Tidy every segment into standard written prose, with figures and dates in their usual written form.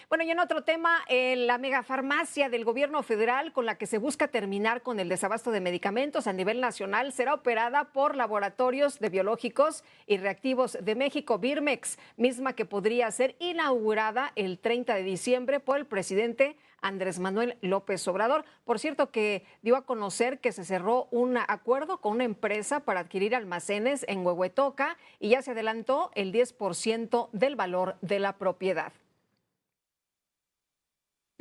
Bueno, y en otro tema, la megafarmacia del gobierno federal con la que se busca terminar con el desabasto de medicamentos a nivel nacional será operada por Laboratorios de Biológicos y Reactivos de México, Birmex, misma que podría ser inaugurada el 30 de diciembre por el presidente Andrés Manuel López Obrador. Por cierto, que dio a conocer que se cerró un acuerdo con una empresa para adquirir almacenes en Huehuetoca y ya se adelantó el 10% del valor de la propiedad.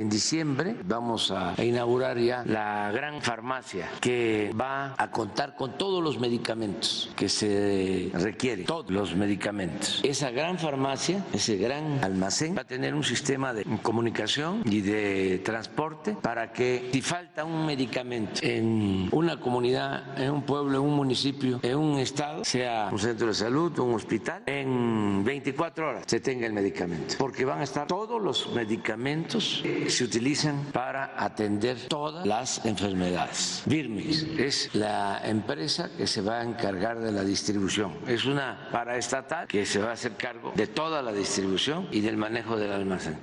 En diciembre vamos a inaugurar ya la gran farmacia que va a contar con todos los medicamentos que se requieren, todos los medicamentos. Esa gran farmacia, ese gran almacén va a tener un sistema de comunicación y de transporte para que si falta un medicamento en una comunidad, en un pueblo, en un municipio, en un estado, sea un centro de salud, un hospital, en 24 horas se tenga el medicamento, porque van a estar todos los medicamentos se utilizan para atender todas las enfermedades. Birmex es la empresa que se va a encargar de la distribución. Es una paraestatal que se va a hacer cargo de toda la distribución y del manejo del almacén.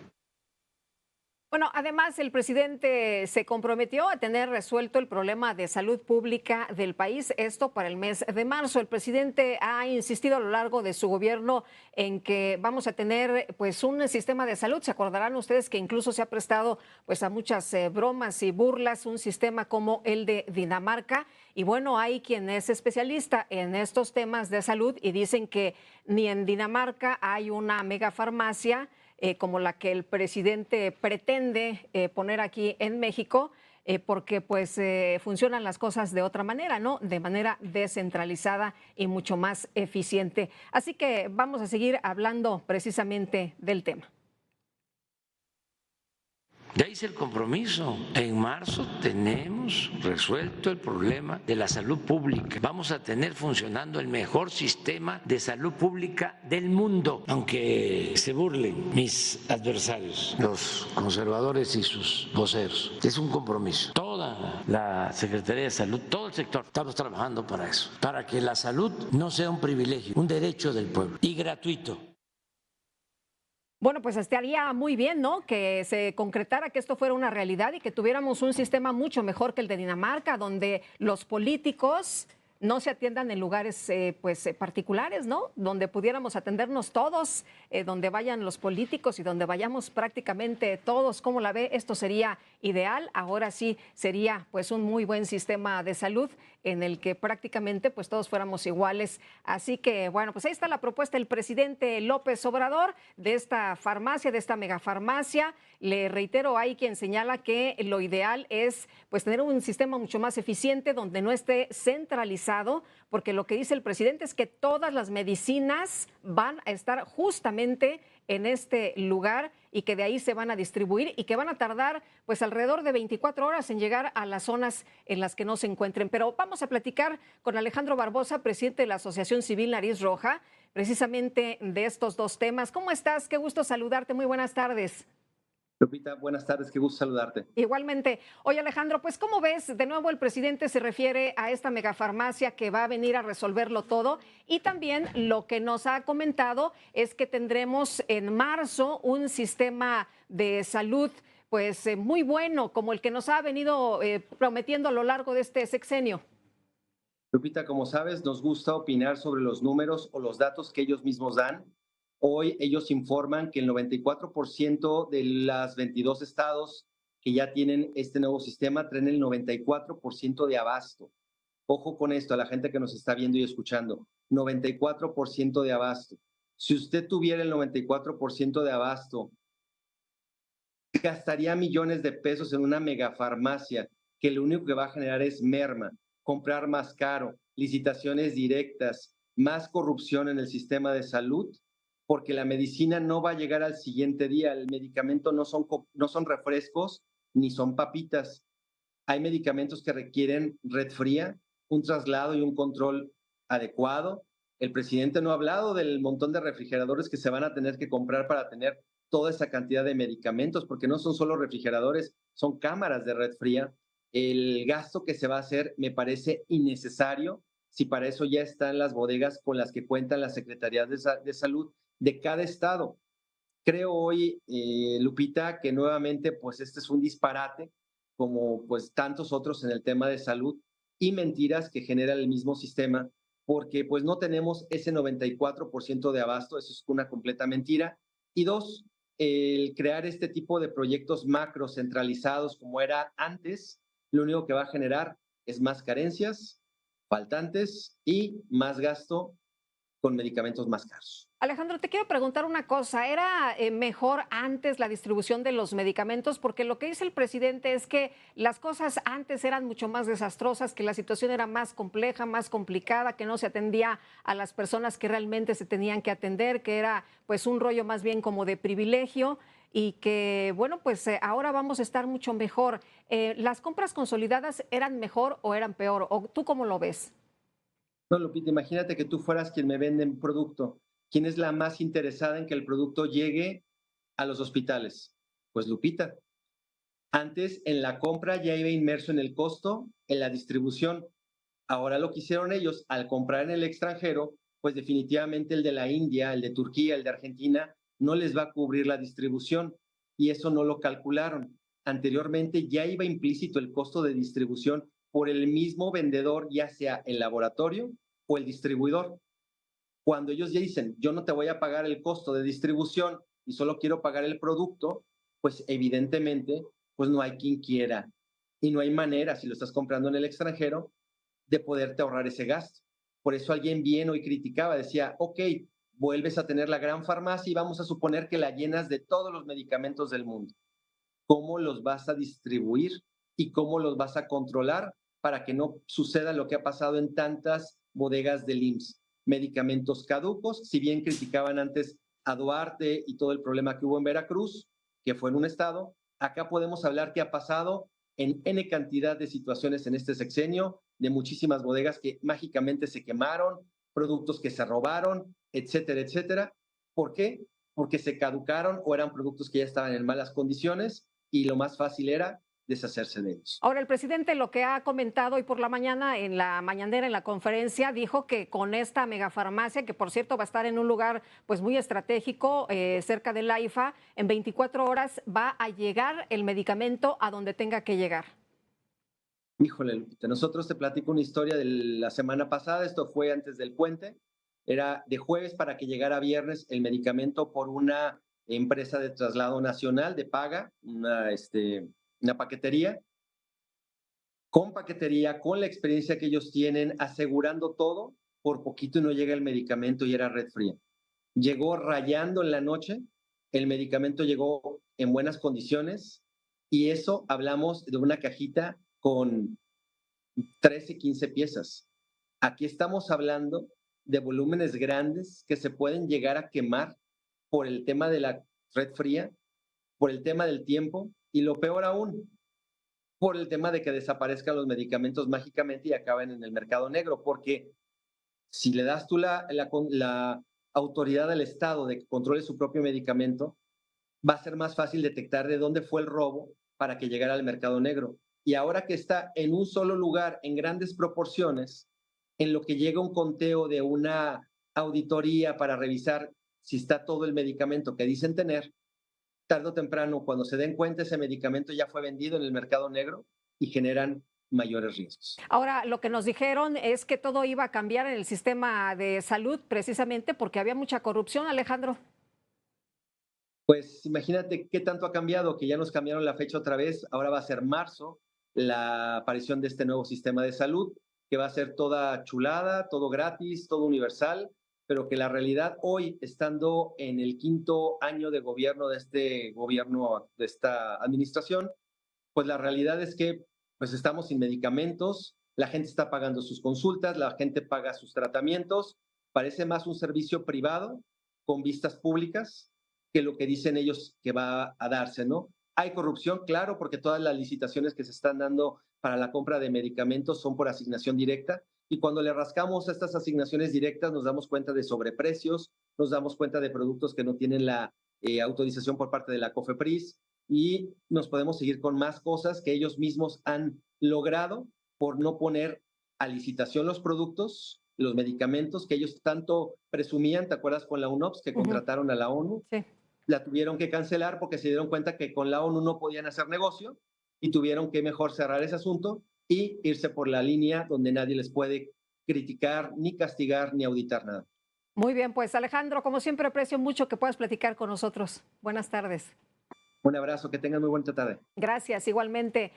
Bueno, además el presidente se comprometió a tener resuelto el problema de salud pública del país, esto para el mes de marzo. El presidente ha insistido a lo largo de su gobierno en que vamos a tener pues un sistema de salud. Se acordarán ustedes que incluso se ha prestado pues a muchas bromas y burlas, un sistema como el de Dinamarca. Y bueno, hay quien es especialista en estos temas de salud y dicen que ni en Dinamarca hay una megafarmacia como la que el presidente pretende poner aquí en México, porque pues funcionan las cosas de otra manera, ¿no? De manera descentralizada y mucho más eficiente. Así que vamos a seguir hablando precisamente del tema. Ya hice el compromiso. En marzo tenemos resuelto el problema de la salud pública. Vamos a tener funcionando el mejor sistema de salud pública del mundo, aunque se burlen mis adversarios, los conservadores y sus voceros. Es un compromiso. Toda la Secretaría de Salud, todo el sector, estamos trabajando para eso, para que la salud no sea un privilegio, un derecho del pueblo y gratuito. Bueno, pues estaría muy bien, ¿no? Que se concretara que esto fuera una realidad y que tuviéramos un sistema mucho mejor que el de Dinamarca, donde los políticos no se atiendan en lugares particulares, ¿no? Donde pudiéramos atendernos todos, donde vayan los políticos y donde vayamos prácticamente todos. ¿Cómo la ve? Esto sería ideal. Ahora sí sería pues un muy buen sistema de salud en el que prácticamente pues todos fuéramos iguales. Así que bueno, pues ahí está la propuesta del presidente López Obrador de esta farmacia, de esta megafarmacia. Le reitero, hay quien señala que lo ideal es pues tener un sistema mucho más eficiente donde no esté centralizado, porque lo que dice el presidente es que todas las medicinas van a estar justamente en este lugar y que de ahí se van a distribuir y que van a tardar pues alrededor de 24 horas en llegar a las zonas en las que no se encuentren. Pero vamos a platicar con Alejandro Barbosa, presidente de la Asociación Civil Nariz Roja, precisamente de estos dos temas. ¿Cómo estás? Qué gusto saludarte. Muy buenas tardes. Lupita, buenas tardes, qué gusto saludarte. Igualmente. Oye, Alejandro, pues ¿cómo ves? De nuevo el presidente se refiere a esta megafarmacia que va a venir a resolverlo todo y también lo que nos ha comentado es que tendremos en marzo un sistema de salud pues muy bueno como el que nos ha venido prometiendo a lo largo de este sexenio. Lupita, como sabes, nos gusta opinar sobre los números o los datos que ellos mismos dan. Hoy ellos informan que el 94% de las 22 estados que ya tienen este nuevo sistema traen el 94% de abasto. Ojo con esto, a la gente que nos está viendo y escuchando, 94% de abasto. Si usted tuviera el 94% de abasto, gastaría millones de pesos en una megafarmacia que lo único que va a generar es merma, comprar más caro, licitaciones directas, más corrupción en el sistema de salud, porque la medicina no va a llegar al siguiente día. El medicamento no son refrescos ni son papitas. Hay medicamentos que requieren red fría, un traslado y un control adecuado. El presidente no ha hablado del montón de refrigeradores que se van a tener que comprar para tener toda esa cantidad de medicamentos, porque no son solo refrigeradores, son cámaras de red fría. El gasto que se va a hacer me parece innecesario si para eso ya están las bodegas con las que cuentan las secretarías de salud de cada estado. Creo hoy, Lupita, que nuevamente pues este es un disparate, como pues tantos otros en el tema de salud, y mentiras que genera el mismo sistema, porque pues no tenemos ese 94% de abasto, eso es una completa mentira. Y dos, el crear este tipo de proyectos macro centralizados como era antes, lo único que va a generar es más carencias, faltantes y más gasto con medicamentos más caros. Alejandro, te quiero preguntar una cosa. ¿Era mejor antes la distribución de los medicamentos? Porque lo que dice el presidente es que las cosas antes eran mucho más desastrosas, que la situación era más compleja, más complicada, que no se atendía a las personas que realmente se tenían que atender, que era pues un rollo más bien como de privilegio y que, bueno, pues ahora vamos a estar mucho mejor. ¿Las compras consolidadas eran mejor o eran peor? ¿O tú cómo lo ves? No, Lupita, imagínate que tú fueras quien me vende un producto. ¿Quién es la más interesada en que el producto llegue a los hospitales? Pues Lupita. Antes en la compra ya iba inmerso en el costo, en la distribución. Ahora lo que hicieron ellos al comprar en el extranjero, pues definitivamente el de la India, el de Turquía, el de Argentina, no les va a cubrir la distribución y eso no lo calcularon. Anteriormente ya iba implícito el costo de distribución por el mismo vendedor, ya sea el laboratorio o el distribuidor. Cuando ellos ya dicen, yo no te voy a pagar el costo de distribución y solo quiero pagar el producto, pues evidentemente, pues no hay quien quiera y no hay manera, si lo estás comprando en el extranjero, de poderte ahorrar ese gasto. Por eso alguien bien hoy criticaba, decía, ok, vuelves a tener la gran farmacia y vamos a suponer que la llenas de todos los medicamentos del mundo. ¿Cómo los vas a distribuir y cómo los vas a controlar para que no suceda lo que ha pasado en tantas bodegas del IMSS? Medicamentos caducos, si bien criticaban antes a Duarte y todo el problema que hubo en Veracruz, que fue en un estado, acá podemos hablar que ha pasado en N cantidad de situaciones en este sexenio, de muchísimas bodegas que mágicamente se quemaron, productos que se robaron, etcétera, etcétera. ¿Por qué? Porque se caducaron o eran productos que ya estaban en malas condiciones y lo más fácil era deshacerse de ellos. Ahora, el presidente lo que ha comentado hoy por la mañana, en la mañanera, en la conferencia, dijo que con esta megafarmacia, que por cierto va a estar en un lugar pues muy estratégico, cerca del AIFA, en 24 horas va a llegar el medicamento a donde tenga que llegar. Híjole, Lupita, nosotros te platico una historia de la semana pasada, esto fue antes del puente, era de jueves para que llegara viernes el medicamento por una empresa de traslado nacional de paga, una paquetería, con paquetería, con la experiencia que ellos tienen, asegurando todo, por poquito y no llega el medicamento y era red fría. Llegó rayando en la noche, el medicamento llegó en buenas condiciones y eso hablamos de una cajita con 13, 15 piezas. Aquí estamos hablando de volúmenes grandes que se pueden llegar a quemar por el tema de la red fría, por el tema del tiempo y lo peor aún, por el tema de que desaparezcan los medicamentos mágicamente y acaben en el mercado negro, porque si le das tú la autoridad al Estado de que controle su propio medicamento, va a ser más fácil detectar de dónde fue el robo para que llegara al mercado negro. Y ahora que está en un solo lugar, en grandes proporciones, en lo que llega un conteo de una auditoría para revisar si está todo el medicamento que dicen tener, tarde o temprano, cuando se den cuenta, ese medicamento ya fue vendido en el mercado negro y generan mayores riesgos. Ahora, lo que nos dijeron es que todo iba a cambiar en el sistema de salud precisamente porque había mucha corrupción, Alejandro. Pues imagínate qué tanto ha cambiado, que ya nos cambiaron la fecha otra vez, ahora va a ser marzo la aparición de este nuevo sistema de salud, que va a ser toda chulada, todo gratis, todo universal, pero que la realidad hoy, estando en el quinto año de gobierno de este gobierno, de esta administración, pues la realidad es que pues estamos sin medicamentos, la gente está pagando sus consultas, la gente paga sus tratamientos, parece más un servicio privado con vistas públicas que lo que dicen ellos que va a darse, ¿no? Hay corrupción, claro, porque todas las licitaciones que se están dando para la compra de medicamentos son por asignación directa y cuando le rascamos a estas asignaciones directas nos damos cuenta de sobreprecios, nos damos cuenta de productos que no tienen la autorización por parte de la COFEPRIS, y nos podemos seguir con más cosas que ellos mismos han logrado por no poner a licitación los productos, los medicamentos que ellos tanto presumían. ¿Te acuerdas con la UNOPS que Ujú. contrataron a la ONU? Sí. la tuvieron que cancelar porque se dieron cuenta que con la ONU no podían hacer negocio y tuvieron que mejor cerrar ese asunto y irse por la línea donde nadie les puede criticar, ni castigar, ni auditar nada. Muy bien, pues Alejandro, como siempre aprecio mucho que puedas platicar con nosotros. Buenas tardes. Un abrazo, que tengan muy buena tarde. Gracias, igualmente.